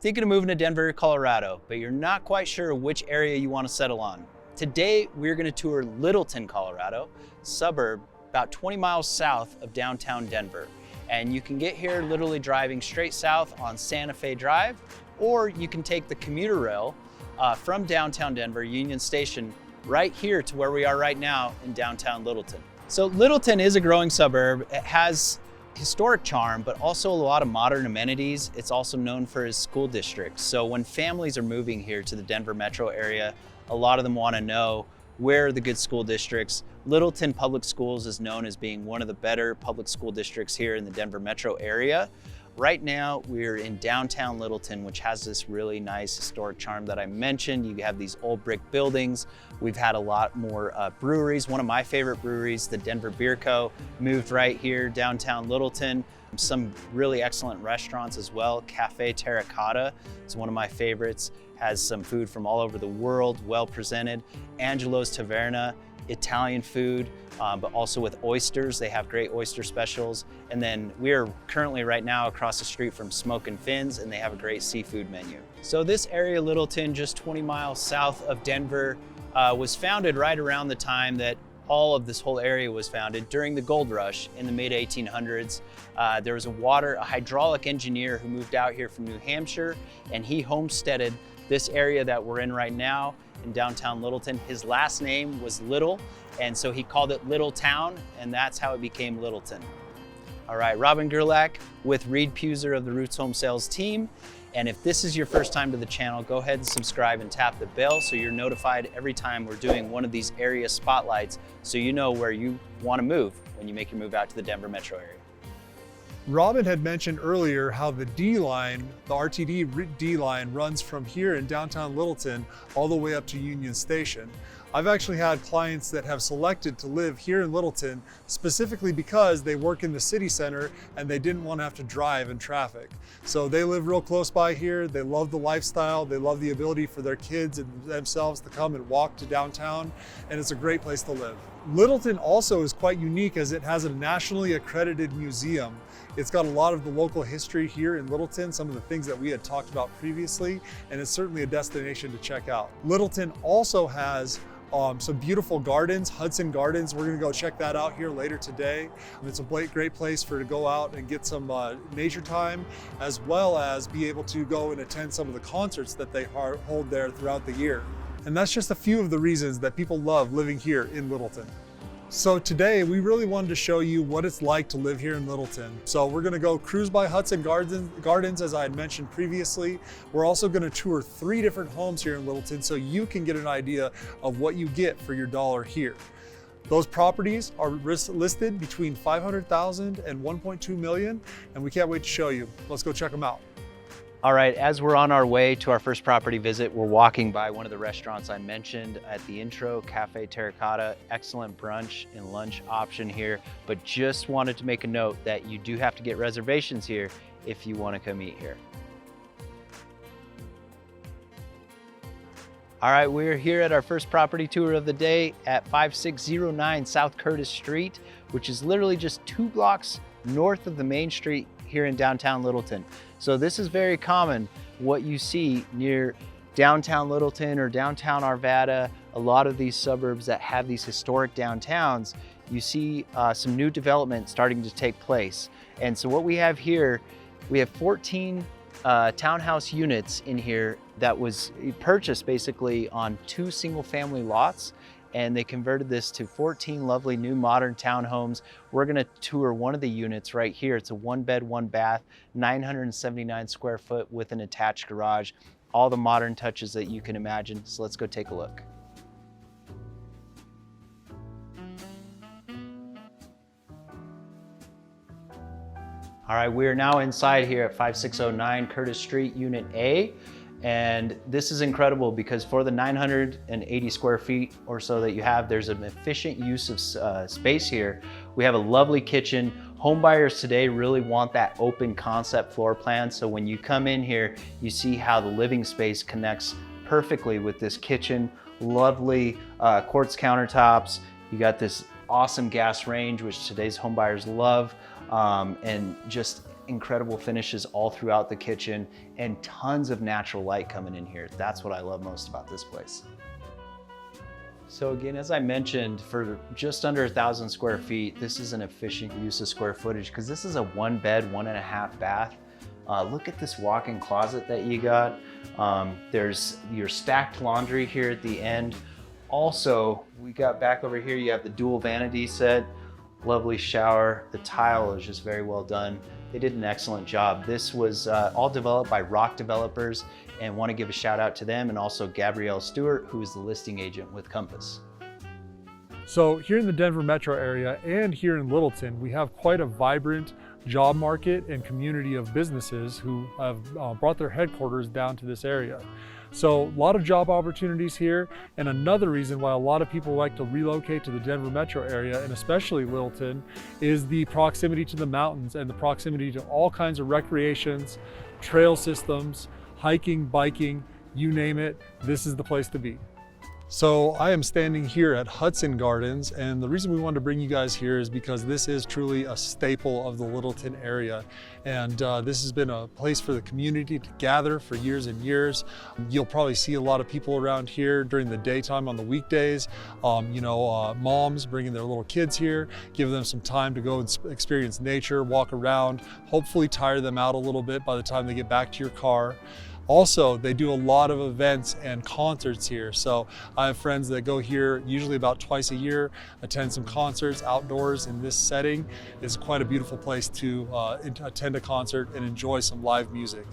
Thinking of moving to Denver, Colorado, but you're not quite sure which area you want to settle on. Today, we're going to tour Littleton, Colorado, suburb about 20 miles south of downtown Denver. And you can get here literally driving straight south on Santa Fe Drive, or you can take the commuter rail from downtown Denver, Union Station, right here to where we are right now in downtown Littleton. So Littleton is a growing suburb. It has historic charm, but also a lot of modern amenities. It's also known for its school district. So when families are moving here to the Denver metro area, a lot of them want to know where are the good school districts. Littleton Public Schools is known as being one of the better public school districts here in the Denver metro area. Right now, we're in downtown Littleton, which has this really nice historic charm that I mentioned. You have these old brick buildings. We've had a lot more breweries. One of my favorite breweries, the Denver Beer Co., moved right here downtown Littleton. Some really excellent restaurants as well. Cafe Terracotta is one of my favorites. Has some food from all over the world, well presented. Angelo's Taverna, Italian food, but also with oysters. They have great oyster specials. And then we are currently right now across the street from Smokin' Fins, and they have a great seafood menu. So this area, Littleton, just 20 miles south of Denver, was founded right around the time that all of this whole area was founded during the gold rush in the mid 1800s. There was a hydraulic engineer who moved out here from New Hampshire, and he homesteaded this area that we're in right now in downtown Littleton. His last name was Little, and so he called it Littletown, and that's how it became Littleton. All right, Robin Gerlach with Reed Puser of the Roots Home Sales team. And if this is your first time to the channel, go ahead and subscribe and tap the bell so you're notified every time we're doing one of these area spotlights, so you know where you want to move when you make your move out to the Denver metro area. Robin had mentioned earlier how the D line, the RTD D line, runs from here in downtown Littleton all the way up to Union Station. I've actually had clients that have selected to live here in Littleton specifically because they work in the city center and they didn't want to have to drive in traffic. So they live real close by here. They love the lifestyle. They love the ability for their kids and themselves to come and walk to downtown, and it's a great place to live. Littleton also is quite unique as it has a nationally accredited museum. It's got a lot of the local history here in Littleton, some of the things that we had talked about previously, and it's certainly a destination to check out. Littleton also has some beautiful gardens, Hudson Gardens. We're gonna go check that out here later today. It's a great place to go out and get some nature time, as well as be able to go and attend some of the concerts that they hold there throughout the year. And that's just a few of the reasons that people love living here in Littleton. So today we really wanted to show you what it's like to live here in Littleton. So we're gonna go cruise by Hudson Gardens, as I had mentioned previously. We're also gonna tour 3 different homes here in Littleton so you can get an idea of what you get for your dollar here. Those properties are listed between $500,000 and $1.2 million, and we can't wait to show you. Let's go check them out. All right, as we're on our way to our first property visit, we're walking by one of the restaurants I mentioned at the intro, Cafe Terracotta. Excellent brunch and lunch option here, but just wanted to make a note that you do have to get reservations here if you want to come eat here. All right, we're here at our first property tour of the day at 5609 South Curtis Street, which is literally just 2 blocks north of the main street here in downtown Littleton. So this is very common, what you see near downtown Littleton or downtown Arvada, a lot of these suburbs that have these historic downtowns, you see some new development starting to take place. And so what we have here, we have 14 townhouse units in here that was purchased basically on 2 single-family lots, and they converted this to 14 lovely new modern townhomes. We're gonna tour one of the units right here. It's a 1-bed, 1-bath, 979 square foot with an attached garage. All the modern touches that you can imagine. So let's go take a look. All right, we are now inside here at 5609 Curtis Street, Unit A. And this is incredible because for the 980 square feet or so that you have, there's an efficient use of space here. We have a lovely kitchen. Home buyers today really want that open concept floor plan. So when you come in here, you see how the living space connects perfectly with this kitchen. Lovely quartz countertops. You got this awesome gas range, which today's home buyers love. And just incredible finishes all throughout the kitchen and tons of natural light coming in here. That's what I love most about this place. So again, as I mentioned, for just under 1,000 square feet, this is an efficient use of square footage because this is a 1-bed, 1.5 bath. Look at this walk-in closet that you got. There's your stacked laundry here at the end. Also, we got back over here, you have the dual vanity set, lovely shower. The tile is just very well done. They did an excellent job. This was all developed by Rock Developers, and want to give a shout out to them, and also Gabrielle Stewart, who is the listing agent with Compass. So here in the Denver metro area and here in Littleton, we have quite a vibrant job market and community of businesses who have brought their headquarters down to this area. So a lot of job opportunities here, and another reason why a lot of people like to relocate to the Denver metro area, and especially Littleton, is the proximity to the mountains and the proximity to all kinds of recreations, trail systems, hiking, biking, you name it, this is the place to be. So I am standing here at Hudson Gardens, and the reason we wanted to bring you guys here is because this is truly a staple of the Littleton area. And this has been a place for the community to gather for years and years. You'll probably see a lot of people around here during the daytime on the weekdays. Moms bringing their little kids here, give them some time to go and experience nature, walk around, hopefully tire them out a little bit by the time they get back to your car. Also, they do a lot of events and concerts here. So I have friends that go here usually about twice a year, attend some concerts outdoors in this setting. It's quite a beautiful place to attend a concert and enjoy some live music.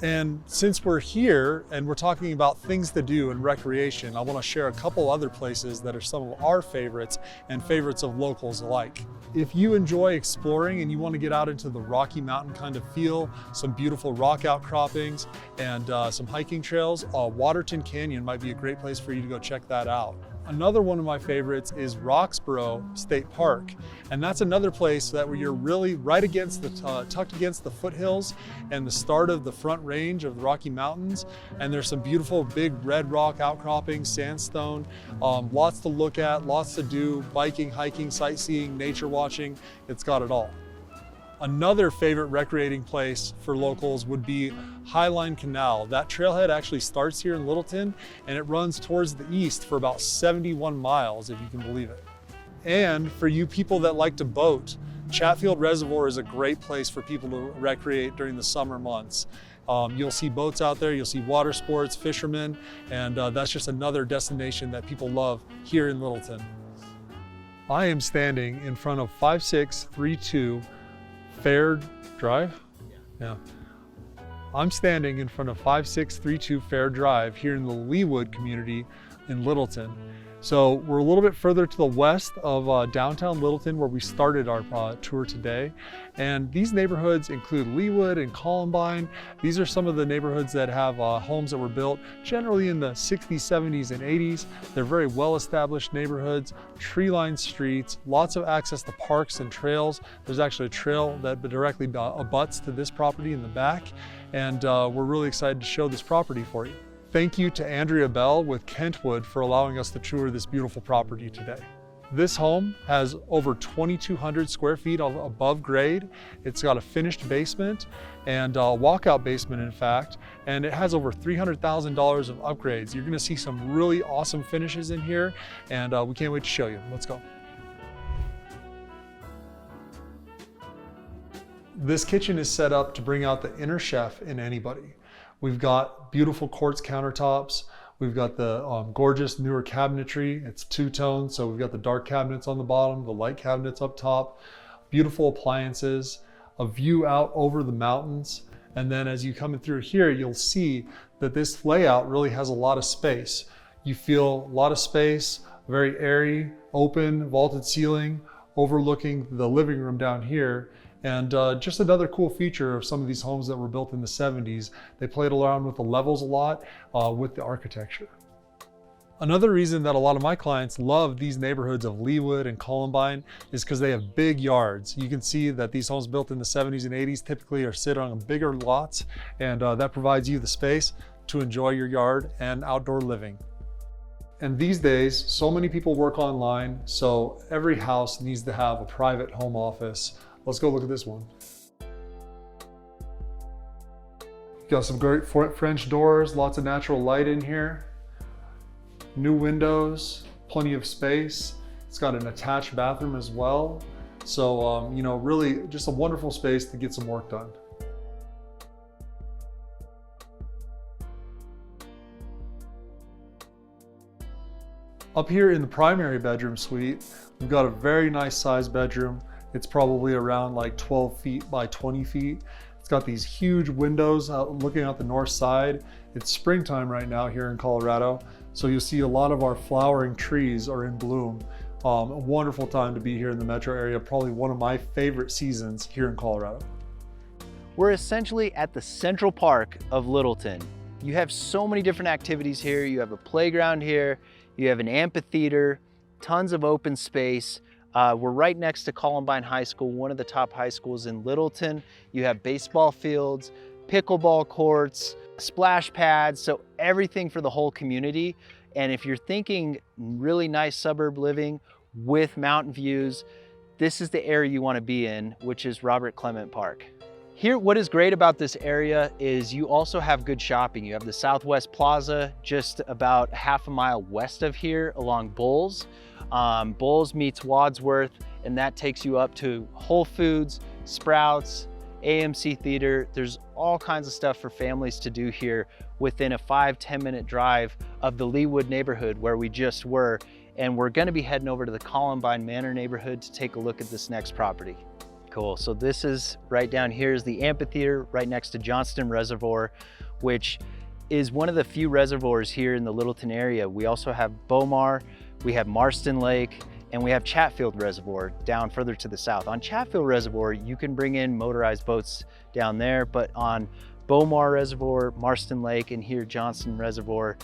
And since we're here and we're talking about things to do and recreation, I want to share a couple other places that are some of our favorites and favorites of locals alike. If you enjoy exploring and you want to get out into the Rocky Mountain kind of feel, some beautiful rock outcroppings and some hiking trails, Waterton Canyon might be a great place for you to go check that out. Another one of my favorites is Roxborough State Park. And that's another place that where you're really right against the, tucked against the foothills and the start of the front range of the Rocky Mountains. And there's some beautiful big red rock outcroppings, sandstone, lots to look at, lots to do, biking, hiking, sightseeing, nature watching, it's got it all. Another favorite recreating place for locals would be Highline Canal. That trailhead actually starts here in Littleton and it runs towards the east for about 71 miles, if you can believe it. And for you people that like to boat, Chatfield Reservoir is a great place for people to recreate during the summer months. You'll see boats out there, you'll see water sports, fishermen, and that's just another destination that people love here in Littleton. I am standing in front of 5632 Fair Drive? Yeah. I'm standing in front of 5632 Fair Drive here in the Leawood community in Littleton. So we're a little bit further to the west of downtown Littleton where we started our tour today. And these neighborhoods include Leawood and Columbine. These are some of the neighborhoods that have homes that were built generally in the 60s, 70s, and 80s. They're very well-established neighborhoods, tree-lined streets, lots of access to parks and trails. There's actually a trail that directly abuts to this property in the back. And we're really excited to show this property for you. Thank you to Andrea Bell with Kentwood for allowing us to tour this beautiful property today. This home has over 2,200 square feet of above grade. It's got a finished basement and a walkout basement, in fact, and it has over $300,000 of upgrades. You're gonna see some really awesome finishes in here, and we can't wait to show you. Let's go. This kitchen is set up to bring out the inner chef in anybody. We've got beautiful quartz countertops. We've got the gorgeous newer cabinetry. It's two-tone, so we've got the dark cabinets on the bottom, the light cabinets up top, beautiful appliances, a view out over the mountains. And then as you come in through here, you'll see that this layout really has a lot of space. You feel a lot of space, very airy, open, vaulted ceiling, overlooking the living room down here. And just another cool feature of some of these homes that were built in the 70s, they played around with the levels a lot with the architecture. Another reason that a lot of my clients love these neighborhoods of Leawood and Columbine is because they have big yards. You can see that these homes built in the 70s and 80s typically are sit on bigger lots, and that provides you the space to enjoy your yard and outdoor living. And these days, so many people work online, so every house needs to have a private home office. Let's go look at this one. Got some great French doors, lots of natural light in here. New windows, plenty of space. It's got an attached bathroom as well. So, you know, really just a wonderful space to get some work done. Up here in the primary bedroom suite, we've got a very nice sized bedroom. It's probably around like 12 feet by 20 feet. It's got these huge windows looking out the north side. It's springtime right now here in Colorado, so you'll see a lot of our flowering trees are in bloom. A wonderful time to be here in the metro area, probably one of my favorite seasons here in Colorado. We're essentially at the central park of Littleton. You have so many different activities here. You have a playground here, you have an amphitheater, tons of open space. We're right next to Columbine High School, one of the top high schools in Littleton. You have baseball fields, pickleball courts, splash pads, so everything for the whole community. And if you're thinking really nice suburb living with mountain views, this is the area you want to be in, which is Robert Clement Park. Here, what is great about this area is you also have good shopping. You have the Southwest Plaza just about half a mile west of here along Bulls. Bulls meets Wadsworth, and that takes you up to Whole Foods, Sprouts, AMC Theater. There's all kinds of stuff for families to do here within a 5-10 minute drive of the Leawood neighborhood where we just were. And we're gonna be heading over to the Columbine Manor neighborhood to take a look at this next property. Cool, so this is right down here is the amphitheater right next to Johnston Reservoir, which is one of the few reservoirs here in the Littleton area. We also have Bomar, we have Marston Lake, and we have Chatfield Reservoir down further to the south. On Chatfield Reservoir, you can bring in motorized boats down there, but on Bomar Reservoir, Marston Lake, and here Johnston Reservoir,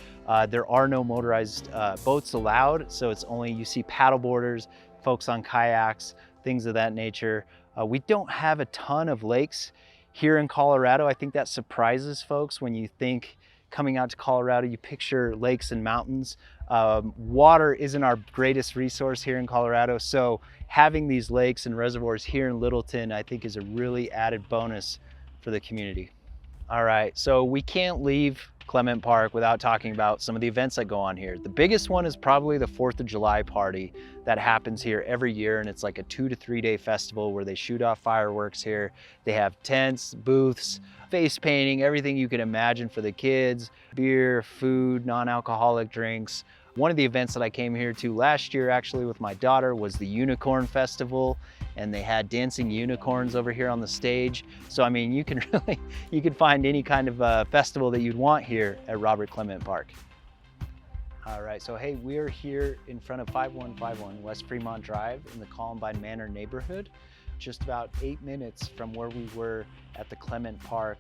there are no motorized boats allowed, so it's only, you see paddle boarders, folks on kayaks, things of that nature. We don't have a ton of lakes here in Colorado. I think that surprises folks when you think coming out to Colorado, you picture lakes and mountains. Water isn't our greatest resource here in Colorado, so having these lakes and reservoirs here in Littleton, I think is a really added bonus for the community. All right, so we can't leave Clement Park without talking about some of the events that go on here. The biggest one is probably the 4th of July party that happens here every year, and it's like a 2 to 3 day festival where they shoot off fireworks here. They have tents, booths, face painting, everything you can imagine for the kids, beer, food, non-alcoholic drinks. One of the events that I came here to last year actually with my daughter was the Unicorn Festival, and they had dancing unicorns over here on the stage. So I mean, you can find any kind of festival that you'd want here at Robert Clement Park. All right, so hey, we're here in front of 5151 West Fremont Drive in the Columbine Manor neighborhood, just about 8 minutes from where we were at the Clement Park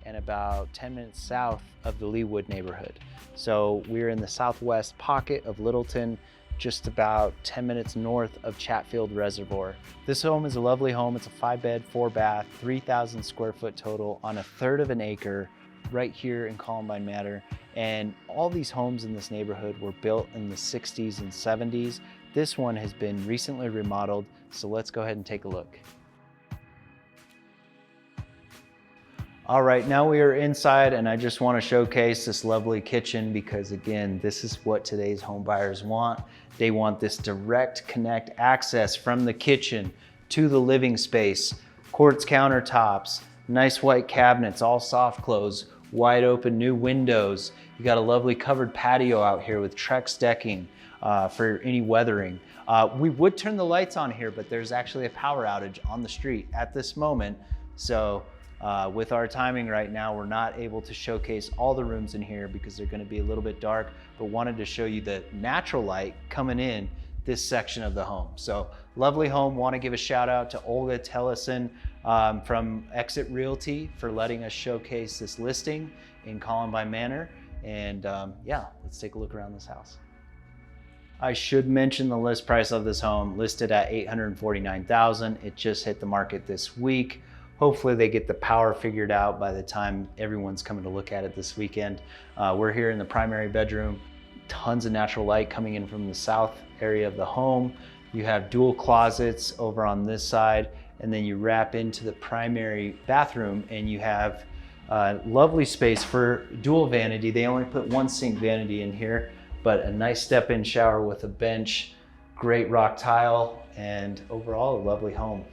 and about 10 minutes south of the Leawood neighborhood. So we're in the southwest pocket of Littleton, just about 10 minutes north of Chatfield Reservoir. This home is a lovely home. It's a 5-bed, 4-bath, 3,000 square foot total on a 1/3 of an acre right here in Columbine Manor. And all these homes in this neighborhood were built in the 60s and 70s. This one has been recently remodeled, so let's go ahead and take a look. All right, now we are inside, and I just want to showcase this lovely kitchen because again, this is what today's home buyers want. They want this direct connect access from the kitchen to the living space, quartz countertops, nice white cabinets, all soft close, wide open new windows. You got a lovely covered patio out here with Trex decking for any weathering. We would turn the lights on here, but there's actually a power outage on the street at this moment. So with our timing right now, we're not able to showcase all the rooms in here because they're going to be a little bit dark, but wanted to show you the natural light coming in this section of the home. So lovely home. Want to give a shout out to Olga Tellison from Exit Realty for letting us showcase this listing in Columbine Manor. And yeah, let's take a look around this house. I should mention the list price of this home, listed at $849,000. It just hit the market this week. Hopefully they get the power figured out by the time everyone's coming to look at it this weekend. We're here in the primary bedroom. Tons of natural light coming in from the south area of the home. You have dual closets over on this side, and then you wrap into the primary bathroom and you have Lovely space for dual vanity. They only put one sink vanity in here, but a nice step-in shower with a bench, great rock tile, and overall a lovely home.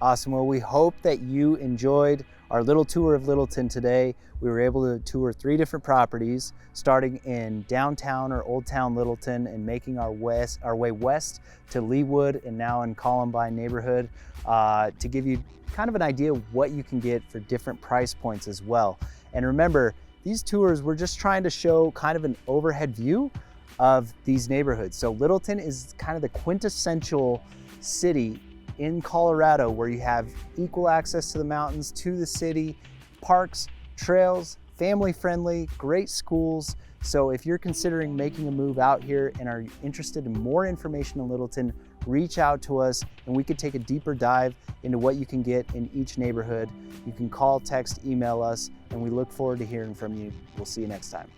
Awesome. Well, we hope that you enjoyed our little tour of Littleton today. We were able to tour 3 different properties, starting in downtown or Old Town Littleton and making our way west to Leawood and now in Columbine neighborhood, to give you kind of an idea of what you can get for different price points as well. And remember, these tours, we're just trying to show kind of an overhead view of these neighborhoods. So Littleton is kind of the quintessential city in Colorado where you have equal access to the mountains, to the city, parks, trails, family friendly, great schools. So if you're considering making a move out here and are interested in more information on Littleton, reach out to us and we could take a deeper dive into what you can get in each neighborhood. You can call, text, email us, and we look forward to hearing from you. We'll see you next time.